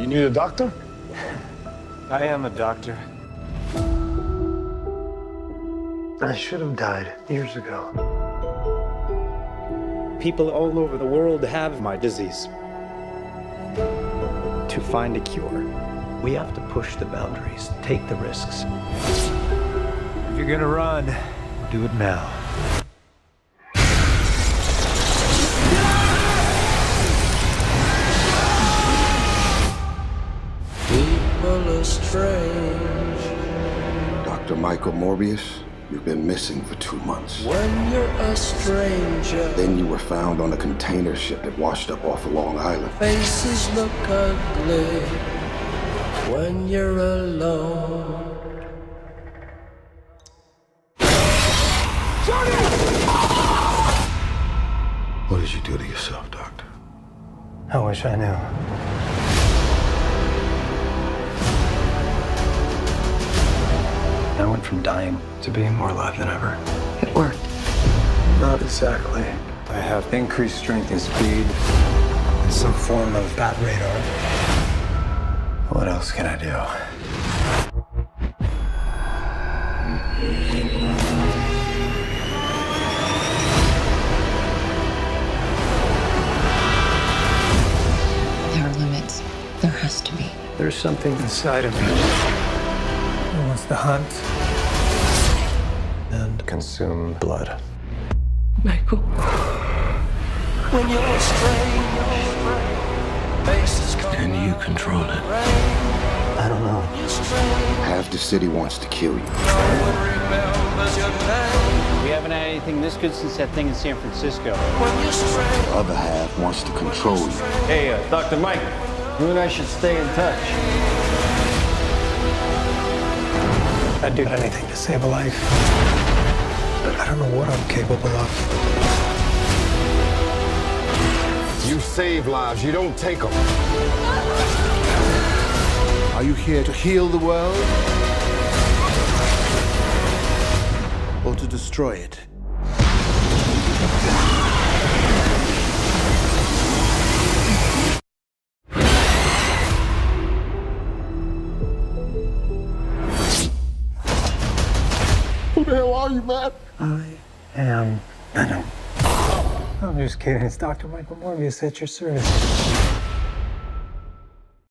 You need a doctor? I am a doctor. I should have died years ago. People all over the world have my disease. To find a cure, we have to push the boundaries, take the risks. If you're gonna run, do it now. People are strange. Dr. Michael Morbius, you've been missing for 2 months. When you're a stranger, Then you were found on a container ship that washed up off of Long Island. faces look ugly. When you're alone, What did you do to yourself, Doctor? I wish I knew. I went from dying to being more alive than ever. It worked. Not exactly. I have increased strength and speed, and some form of bat radar. What else can I do? There are limits. There has to be. There's something inside of me that wants to hunt and consume blood. Michael. when you're strange, faces come. Can you control it? I don't know. You're strange. Half the city wants to kill you. No one remembers your name. We haven't had anything this good since that thing in San Francisco. When you're strange. The other half wants to control you. Hey, Dr. Mike, you and I should stay in touch. I'd do anything to save a life. But I don't know what I'm capable of. You save lives, you don't take them. Are you here to heal the world? Or to destroy it? Who the hell are you, man? I am Venom. I'm just kidding. It's Dr. Michael Morbius at your service.